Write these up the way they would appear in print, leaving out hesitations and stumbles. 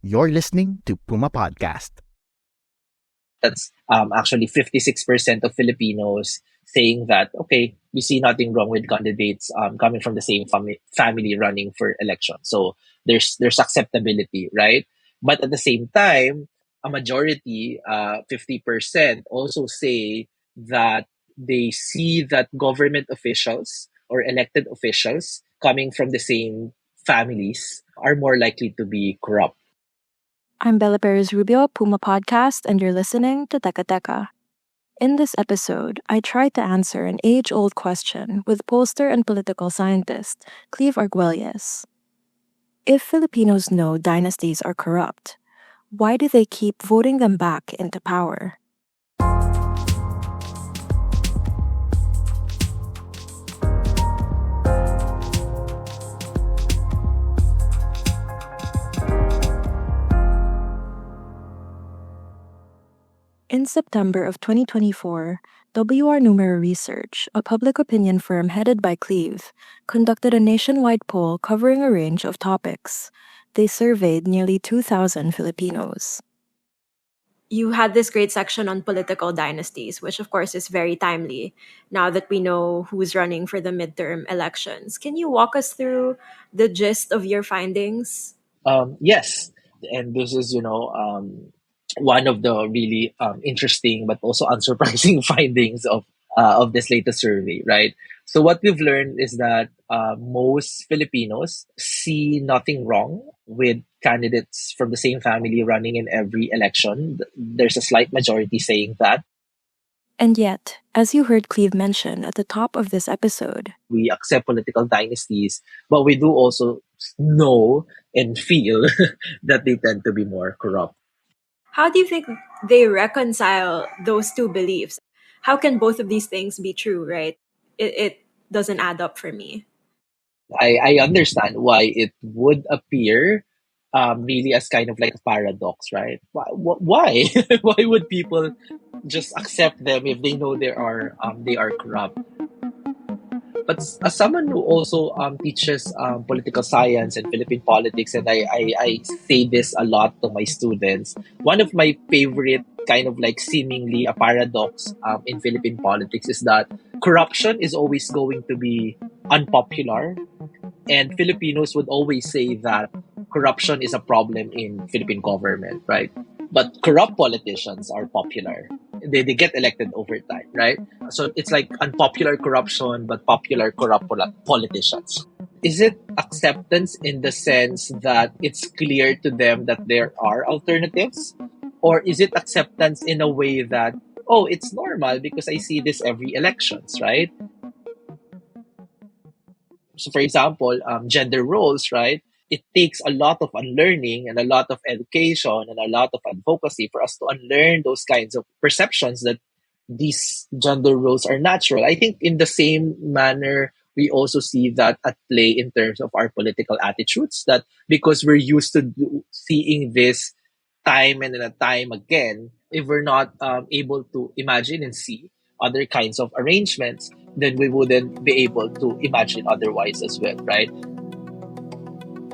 You're listening to Puma Podcast. That's actually 56% of Filipinos saying that, okay, we see nothing wrong with candidates coming from the same family running for election. So there's acceptability, right? But at the same time, a majority, 50%, also say that they see that government officials or elected officials coming from the same families are more likely to be corrupt. I'm Bella Perez-Rubio, Puma Podcast, and you're listening to Teka Teka. In this episode, I tried to answer an age-old question with pollster and political scientist Cleve Arguelles. If Filipinos know dynasties are corrupt, why do they keep voting them back into power? In September of 2024, WR Numero Research, a public opinion firm headed by Cleve, conducted a nationwide poll covering a range of topics. They surveyed nearly 2,000 Filipinos. You had this great section on political dynasties, which of course is very timely now that we know who's running for the midterm elections. Can you walk us through the gist of your findings? Yes, and this is one of the really interesting but also unsurprising findings of this latest survey, right? So what we've learned is that most Filipinos see nothing wrong with candidates from the same family running in every election. There's a slight majority saying that. And yet, as you heard Cleve mention at the top of this episode, We accept political dynasties, but we do also know and feel that they tend to be more corrupt. how do you think they reconcile those two beliefs? How can both of these things be true, right? It doesn't add up for me. I understand why it would appear really as kind of like a paradox, right? Why? Why would people just accept them if they know they are corrupt? But as someone who also teaches political science and Philippine politics, and I say this a lot to my students, one of my favorite kind of like seemingly a paradox in Philippine politics is that corruption is always going to be unpopular, and Filipinos would always say that corruption is a problem in Philippine government, right? But corrupt politicians are popular. They get elected over time, right? So it's like unpopular corruption, but popular corrupt politicians. Is it acceptance in the sense that it's clear to them that there are alternatives? Or is it acceptance in a way that, oh, it's normal because I see this every elections, right? So, for example, gender roles, right? It takes a lot of unlearning and a lot of education and a lot of advocacy for us to unlearn those kinds of perceptions that these gender roles are natural. I think in the same manner, we also see that at play in terms of our political attitudes, that because we're used to seeing this time and then a time again, if we're not able to imagine and see other kinds of arrangements, then we wouldn't be able to imagine otherwise as well, right?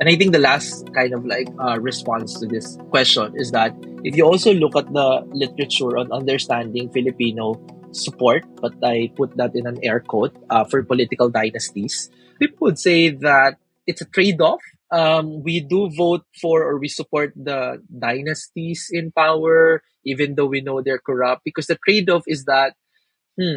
And I think the last kind of like response to this question is that if you also look at the literature on understanding Filipino support, but I put that in an air quote for political dynasties, people would say that it's a trade-off. We do vote for or we support the dynasties in power, even though we know they're corrupt, because the trade-off is that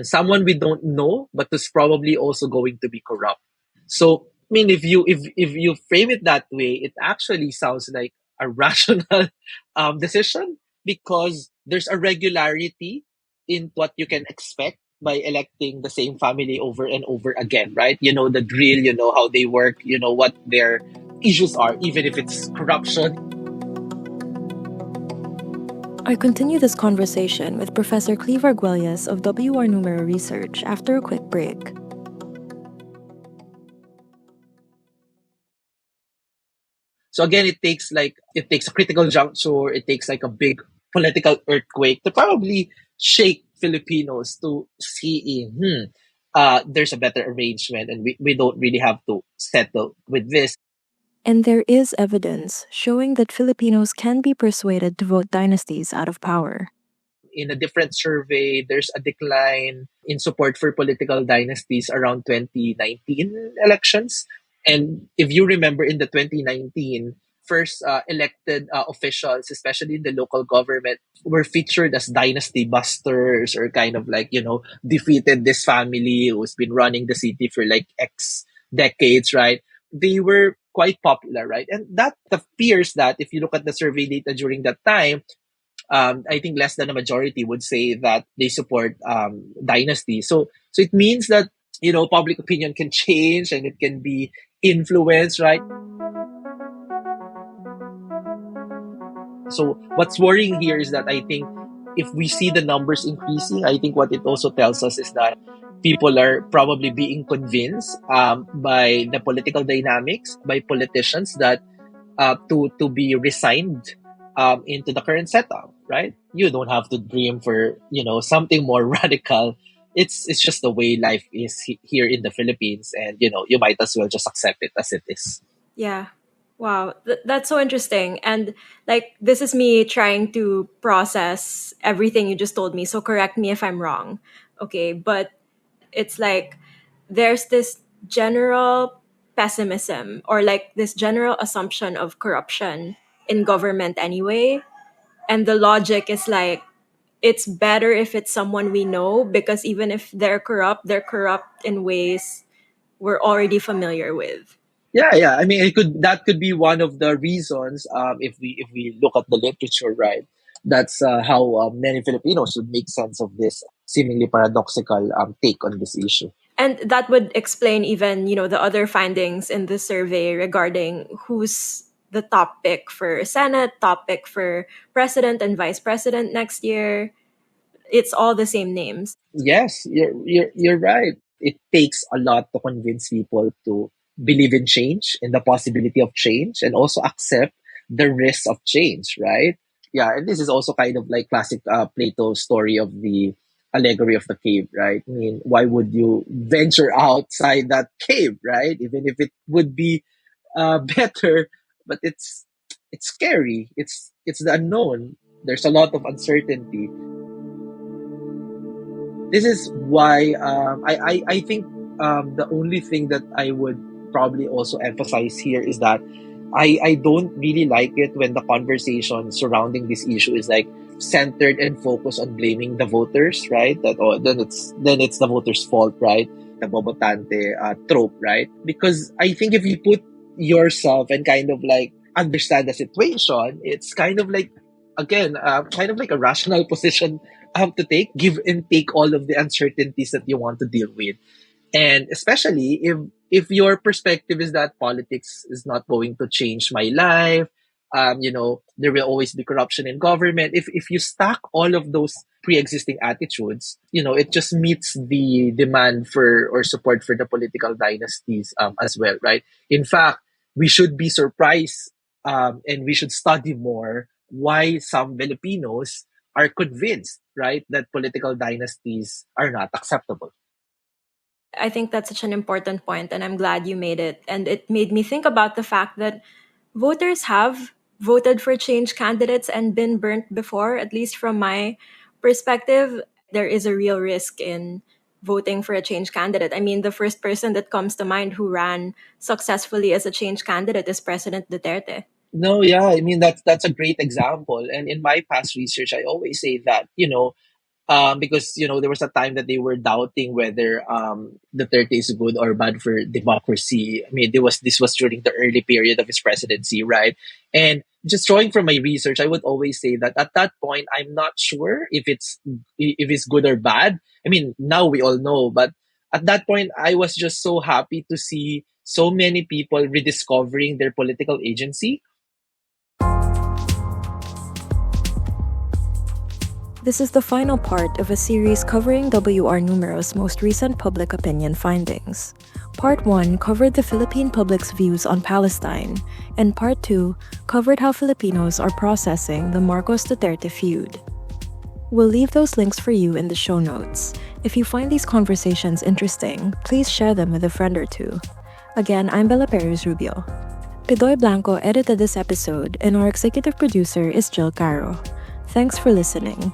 someone we don't know, but who's probably also going to be corrupt. So, I mean, if you frame it that way, it actually sounds like a rational decision because there's a regularity in what you can expect by electing the same family over and over again, right? You know the drill, you know how they work, you know what their issues are, even if it's corruption. I continue this conversation with Professor Cleve Arguelles of WR Numero Research after a quick break. So again, it takes a critical juncture, it takes like a big political earthquake to probably shake Filipinos to see there's a better arrangement and we don't really have to settle with this. And there is evidence showing that Filipinos can be persuaded to vote dynasties out of power. In a different survey, there's a decline in support for political dynasties around 2019 elections. And if you remember, in the 2019, first elected officials, especially in the local government, were featured as dynasty busters, or kind of like, defeated this family who's been running the city for like X decades, right? They were quite popular, right? And that appears that if you look at the survey data during that time, I think less than a majority would say that they support dynasty. So it means that public opinion can change and it can be influenced, right? So what's worrying here is that I think if we see the numbers increasing, I think what it also tells us is that people are probably being convinced by the political dynamics, by politicians, that to be resigned into the current setup, right? You don't have to dream for something more radical. It's just the way life is here in the Philippines, and you might as well just accept it as it is. Yeah. Wow, that's so interesting. And like, this is me trying to process everything you just told me. So correct me if I'm wrong. Okay, but it's like there's this general pessimism, or like this general assumption of corruption in government anyway. And the logic is like, it's better if it's someone we know, because even if they're corrupt in ways we're already familiar with. Yeah. I mean, that could be one of the reasons. If we look at the literature, right? That's how many Filipinos would make sense of this seemingly paradoxical take on this issue. And that would explain even, the other findings in the survey regarding who's the top pick for Senate, top pick for president and vice president next year. It's all the same names. Yes, you're right. It takes a lot to convince people to believe in change, in the possibility of change, and also accept the risks of change, right? Yeah, and this is also kind of like classic Plato's story of the allegory of the cave, right? I mean, why would you venture outside that cave, right? Even if it would be better, but it's scary. It's the unknown. There's a lot of uncertainty. This is why I think the only thing that I would probably also emphasize here is that I don't really like it when the conversation surrounding this issue is like centered and focused on blaming the voters, right? That then it's the voters' fault, right? The bobotante trope, right? Because I think if you put yourself and kind of like understand the situation, it's kind of like, again, kind of like a rational position to take, give and take all of the uncertainties that you want to deal with. And especially if your perspective is that politics is not going to change my life, there will always be corruption in government. If you stack all of those pre-existing attitudes, it just meets the demand for or support for the political dynasties as well, right? In fact, we should be surprised and we should study more why some Filipinos are convinced, right, that political dynasties are not acceptable. I think that's such an important point, and I'm glad you made it. And it made me think about the fact that voters have voted for change candidates and been burnt before, at least from my perspective. There is a real risk in voting for a change candidate. I mean, the first person that comes to mind who ran successfully as a change candidate is President Duterte. No, yeah, I mean that's a great example. And in my past research, I always say that because there was a time that they were doubting whether Duterte is good or bad for democracy. I mean, this was during the early period of his presidency, right? And just drawing from my research, I would always say that at that point, I'm not sure if it's good or bad. I mean, now we all know, but at that point, I was just so happy to see so many people rediscovering their political agency. This is the final part of a series covering WR Numero's most recent public opinion findings. Part 1 covered the Philippine public's views on Palestine, and Part 2 covered how Filipinos are processing the Marcos-Duterte feud. We'll leave those links for you in the show notes. If you find these conversations interesting, please share them with a friend or two. Again, I'm Bella Perez-Rubio. Pidoy Blanco edited this episode, and our executive producer is Jill Caro. Thanks for listening.